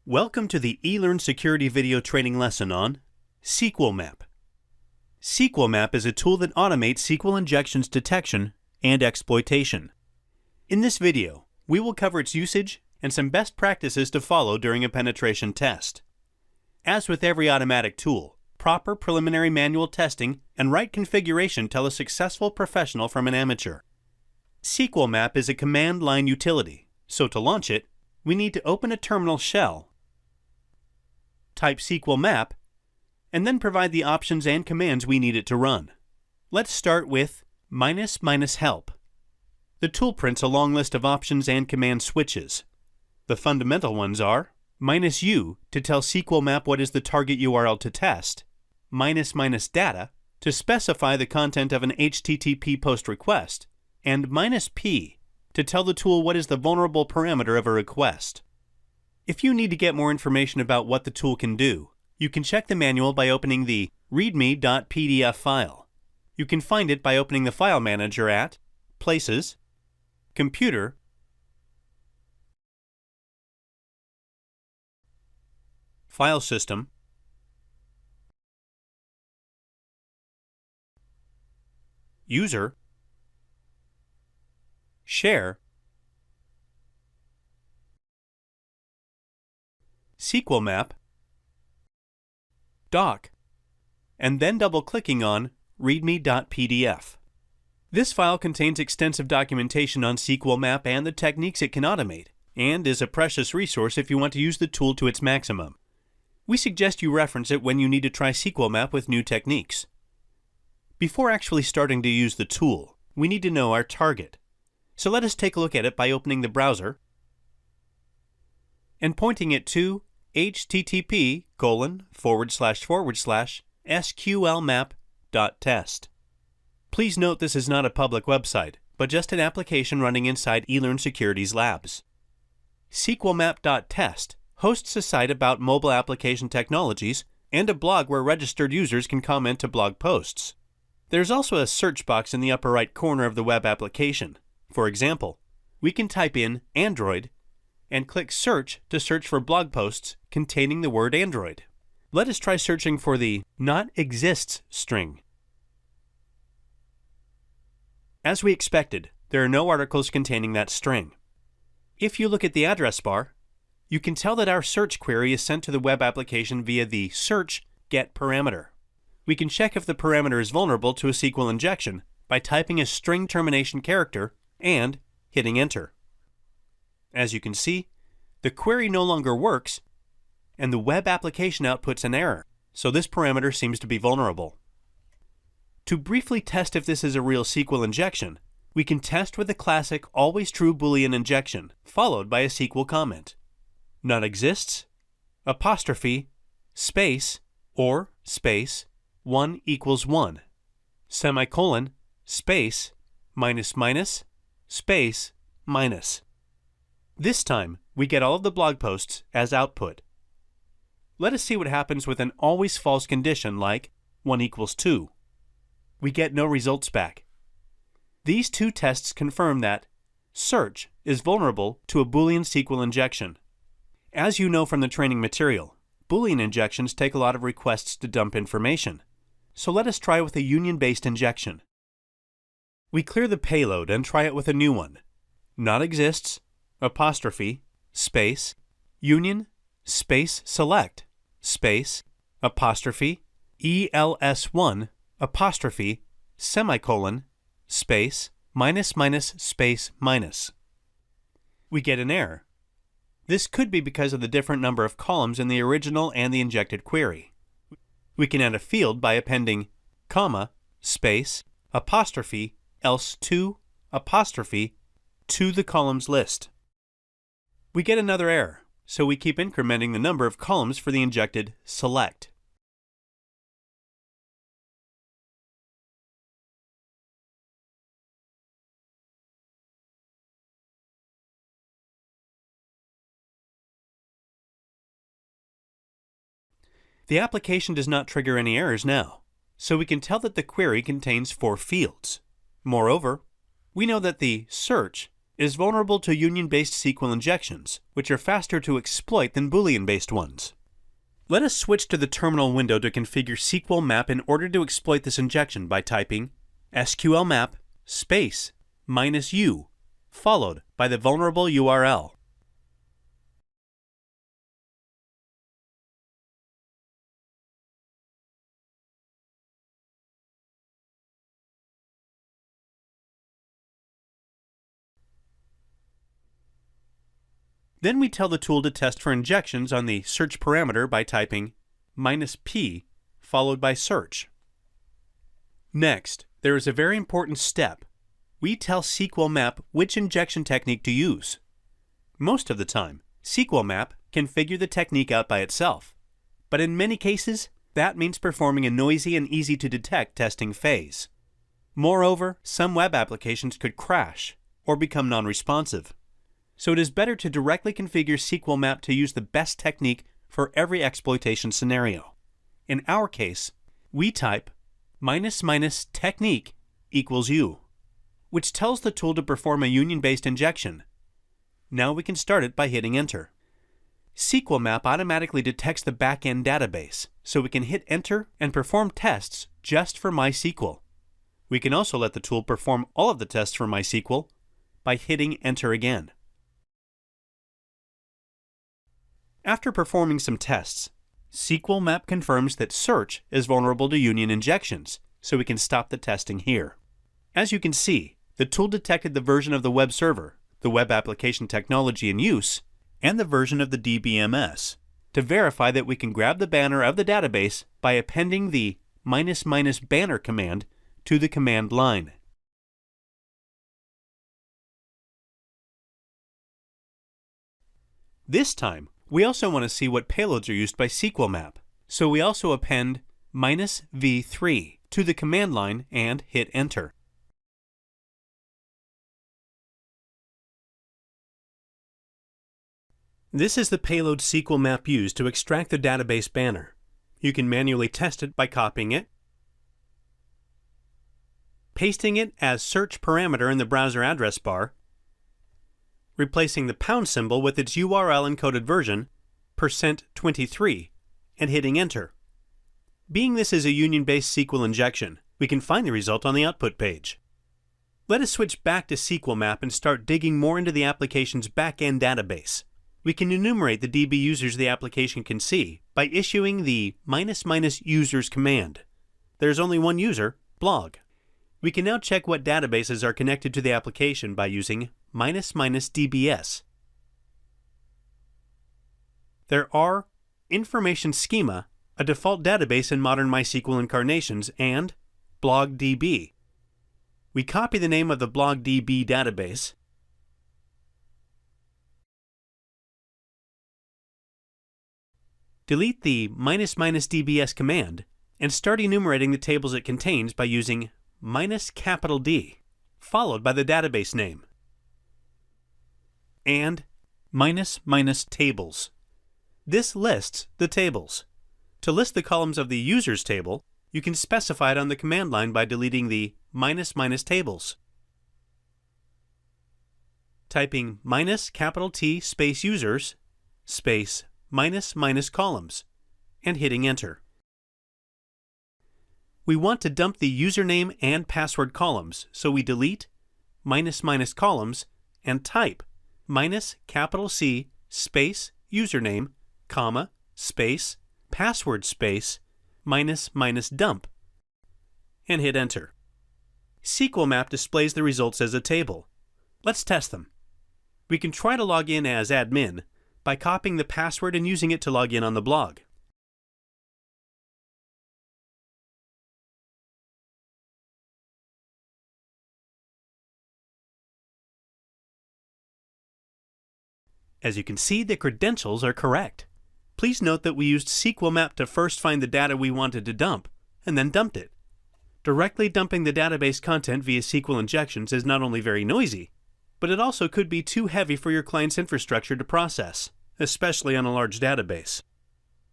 Welcome to the eLearn Security video training lesson on SQLmap. SQLmap is a tool that automates SQL injections detection and exploitation. In this video, we will cover its usage and some best practices to follow during a penetration test. As with every automatic tool, proper preliminary manual testing and right configuration tell a successful professional from an amateur. SQLmap is a command line utility, so to launch it, we need to open a terminal shell, type SQLmap, and then provide the options and commands we need it to run. Let's start with --help. The tool prints a long list of options and command switches. The fundamental ones are -u to tell SQLmap what is the target URL to test, --data to specify the content of an HTTP post request, and -p to tell the tool what is the vulnerable parameter of a request. If you need to get more information about what the tool can do, you can check the manual by opening the readme.pdf file. You can find it by opening the file manager at Places, Computer, File System, User, Share, SQLmap, Doc, and then double-clicking on readme.pdf. This file contains extensive documentation on SQLmap and the techniques it can automate, and is a precious resource if you want to use the tool to its maximum. We suggest you reference it when you need to try SQLmap with new techniques. Before actually starting to use the tool, we need to know our target. So let us take a look at it by opening the browser and pointing it to http://SQLmap.test. Please note this is not a public website, but just an application running inside eLearn Security's labs. SQLmap.test hosts a site about mobile application technologies and a blog where registered users can comment to blog posts. There's also a search box in the upper right corner of the web application. For example, we can type in Android and click Search to search for blog posts containing the word Android. Let us try searching for the not exists string. As we expected, there are no articles containing that string. If you look at the address bar, you can tell that our search query is sent to the web application via the search get parameter. We can check if the parameter is vulnerable to a SQL injection by typing a string termination character and hitting enter. As you can see, the query no longer works, and the web application outputs an error, so this parameter seems to be vulnerable. To briefly test if this is a real SQL injection, we can test with the classic always true Boolean injection, followed by a SQL comment. Not exists, apostrophe, space, or space, 1 equals 1, semicolon, space, minus minus, space, minus. This time, we get all of the blog posts as output. Let us see what happens with an always false condition like 1 equals 2. We get no results back. These two tests confirm that search is vulnerable to a Boolean SQL injection. As you know from the training material, Boolean injections take a lot of requests to dump information. So let us try with a union-based injection. We clear the payload and try it with a new one. Not exists, apostrophe, space, union, space select, space, apostrophe, ELS1, apostrophe, semicolon, space, minus minus space minus. We get an error. This could be because of the different number of columns in the original and the injected query. We can add a field by appending comma, space, apostrophe, else 2, apostrophe, to the columns list. We get another error, so we keep incrementing the number of columns for the injected select. The application does not trigger any errors now, so we can tell that the query contains 4 fields. Moreover, we know that the search is vulnerable to union-based SQL injections, which are faster to exploit than Boolean-based ones. Let us switch to the terminal window to configure SQLmap in order to exploit this injection by typing SQLmap space -u, followed by the vulnerable URL. Then we tell the tool to test for injections on the search parameter by typing -p followed by search. Next, there is a very important step. We tell SQLmap which injection technique to use. Most of the time, SQLmap can figure the technique out by itself, but in many cases, that means performing a noisy and easy to detect testing phase. Moreover, some web applications could crash or become non-responsive. So it is better to directly configure SQLmap to use the best technique for every exploitation scenario. In our case, we type --technique = u, which tells the tool to perform a union-based injection. Now we can start it by hitting enter. SQLmap automatically detects the back-end database, so we can hit enter and perform tests just for MySQL. We can also let the tool perform all of the tests for MySQL by hitting enter again. After performing some tests, SQLmap confirms that search is vulnerable to union injections, so we can stop the testing here. As you can see, the tool detected the version of the web server, the web application technology in use, and the version of the DBMS to verify that we can grab the banner of the database by appending the --banner command to the command line. This time, we also want to see what payloads are used by SQLmap, so we also append -v3 to the command line and hit enter. This is the payload SQLmap used to extract the database banner. You can manually test it by copying it, pasting it as search parameter in the browser address bar, replacing the pound symbol with its URL encoded version, %23, and hitting enter. Being this is a union-based SQL injection, we can find the result on the output page. Let us switch back to SQLmap and start digging more into the application's back-end database. We can enumerate the DB users the application can see by issuing the --users command. There's only one user, blog. We can now check what databases are connected to the application by using --dbs. There are Information Schema, a default database in modern MySQL incarnations, and BlogDB. We copy the name of the BlogDB database, delete the --dbs command, and start enumerating the tables it contains by using -D, followed by the database name, and --tables. This lists the tables. To list the columns of the users table, you can specify it on the command line by deleting the --tables. Typing -T space users space --columns and hitting enter. We want to dump the username and password columns, so we delete --columns and type -C space username, comma, space, password space, --dump, and hit enter. SQLmap displays the results as a table. Let's test them. We can try to log in as admin by copying the password and using it to log in on the blog. As you can see, the credentials are correct. Please note that we used SQLmap to first find the data we wanted to dump, and then dumped it. Directly dumping the database content via SQL injections is not only very noisy, but it also could be too heavy for your client's infrastructure to process, especially on a large database.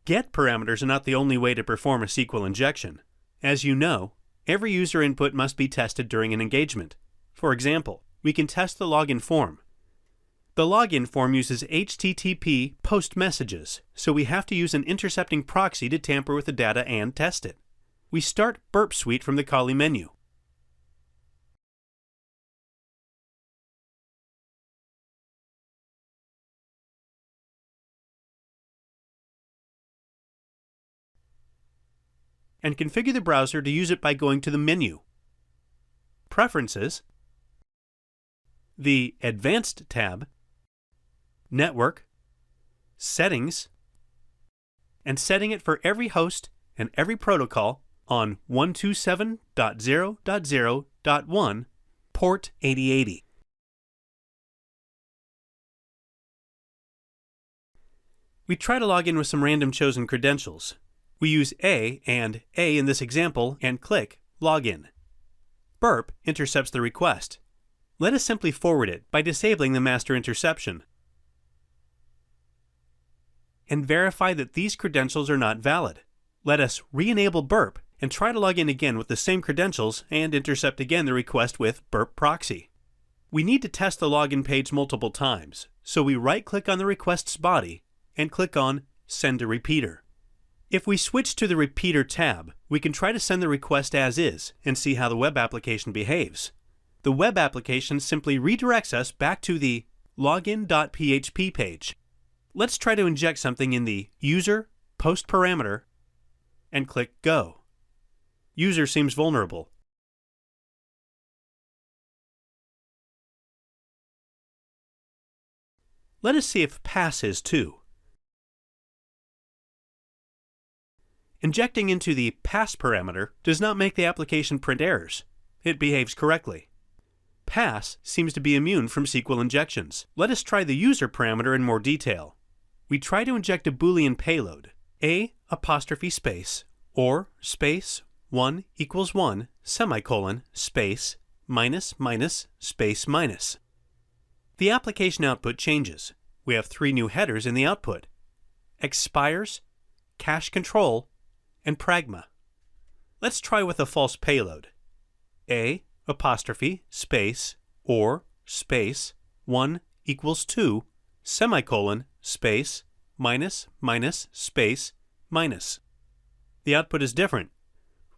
Get parameters are not the only way to perform a SQL injection. As you know, every user input must be tested during an engagement. For example, we can test the login form. The login form uses HTTP post messages, so we have to use an intercepting proxy to tamper with the data and test it. We start Burp Suite from the Kali menu. And configure the browser to use it by going to the menu, Preferences, the Advanced tab, Network, Settings, and setting it for every host and every protocol on 127.0.0.1, port 8080. We try to log in with some random chosen credentials. We use A and A in this example and click Login. Burp intercepts the request. Let us simply forward it by disabling the master interception and verify that these credentials are not valid. Let us re-enable Burp and try to log in again with the same credentials and intercept again the request with Burp Proxy. We need to test the login page multiple times, so we right-click on the request's body and click on Send to Repeater. If we switch to the Repeater tab, we can try to send the request as is and see how the web application behaves. The web application simply redirects us back to the login.php page. Let's try to inject something in the User Post parameter and click Go. User seems vulnerable. Let us see if Pass is too. Injecting into the Pass parameter does not make the application print errors. It behaves correctly. Pass seems to be immune from SQL injections. Let us try the User parameter in more detail. We try to inject a Boolean payload, A'' or space 1 equals 1 semicolon space minus minus space minus. The application output changes. We have 3 new headers in the output: expires, cache control, and pragma. Let's try with a false payload. A' space or space 1 equals 2 semicolon space minus minus space minus. The output is different.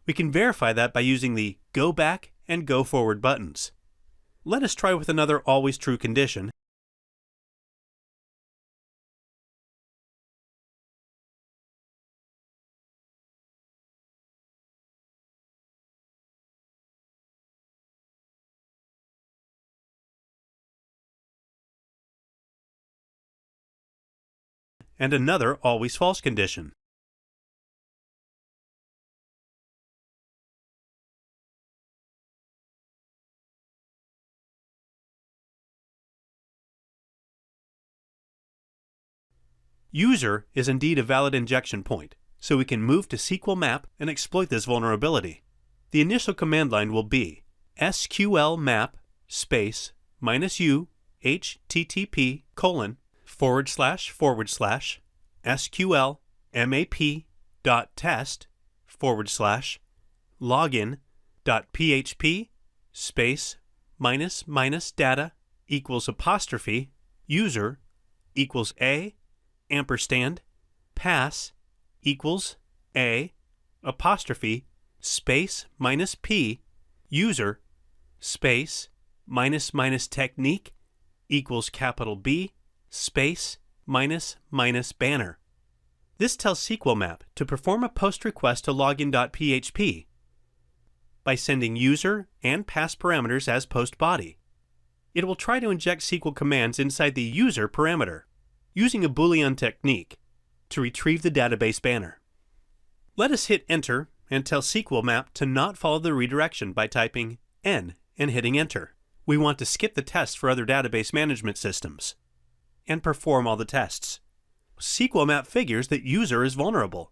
We can verify that by using the Go Back and Go Forward buttons. Let us try with another always true condition. And another always false condition. User is indeed a valid injection point, so we can move to SQLmap and exploit this vulnerability. The initial command line will be SQLmap space -u http //SQLmap.test/login.php space minus data equals apostrophe user equals A ampersand pass equals A apostrophe space -p user space minus technique equals capital B space minus banner. This tells SQLmap to perform a post request to login.php by sending user and pass parameters as post body. It will try to inject SQL commands inside the user parameter, using a Boolean technique to retrieve the database banner. Let us hit enter and tell SQLmap to not follow the redirection by typing N and hitting enter. We want to skip the test for other database management systems and perform all the tests. SQLmap figures that user is vulnerable.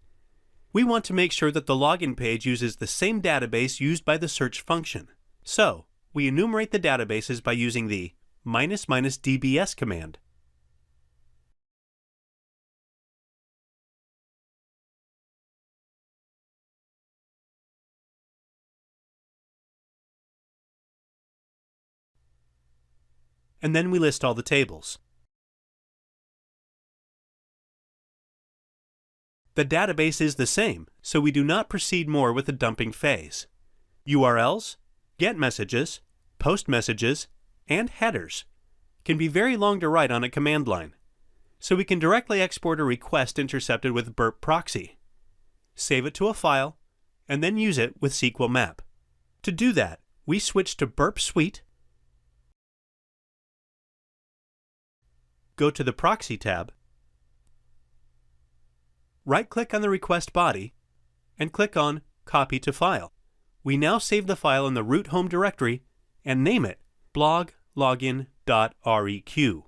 We want to make sure that the login page uses the same database used by the search function. So, we enumerate the databases by using the --dbs command. and then we list all the tables. The database is the same, so we do not proceed more with the dumping phase. URLs, GET messages, POST messages, and headers can be very long to write on a command line, so we can directly export a request intercepted with burp proxy, save it to a file, and then use it with SQLmap. To do that, we switch to Burp Suite, go to the Proxy tab, right-click on the request body, and click on Copy to File. We now save the file in the root home directory and name it bloglogin.req.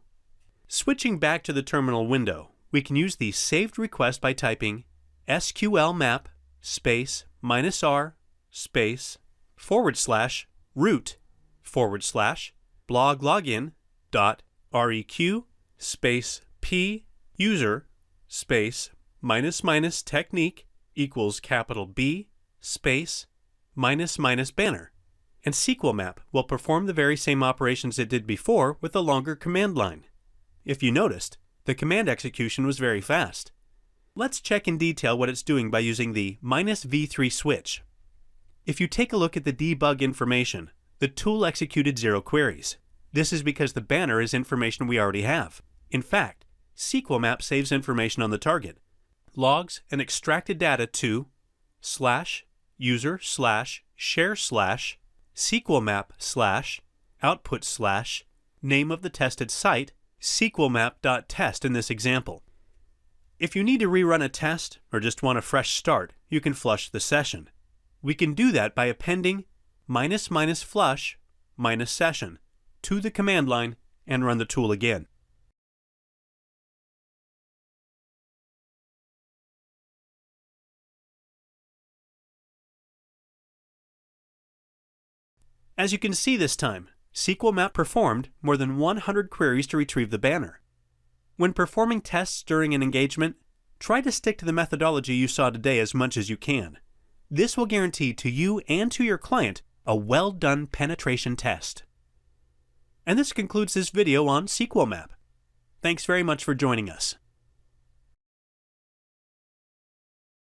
Switching back to the terminal window, we can use the saved request by typing SQLmap space -r space /root /bloglogin.req space p user space -- technique equals capital B space -- banner, and SQLmap will perform the very same operations it did before with a longer command line. If you noticed, the command execution was very fast. Let's check in detail what it's doing by using the -v3 switch. If you take a look at the debug information, the tool executed 0 queries. This is because the banner is information we already have. In fact, SQLmap saves information on the target, logs and extracted data to /user/share/ SQLmap/ output/ name of the tested site, SQLmap.test in this example. If you need to rerun a test or just want a fresh start, you can flush the session. We can do that by appending --flush -session to the command line and run the tool again. As you can see this time, SQLmap performed more than 100 queries to retrieve the banner. When performing tests during an engagement, try to stick to the methodology you saw today as much as you can. This will guarantee to you and to your client a well-done penetration test. And this concludes this video on SQLmap. Thanks very much for joining us.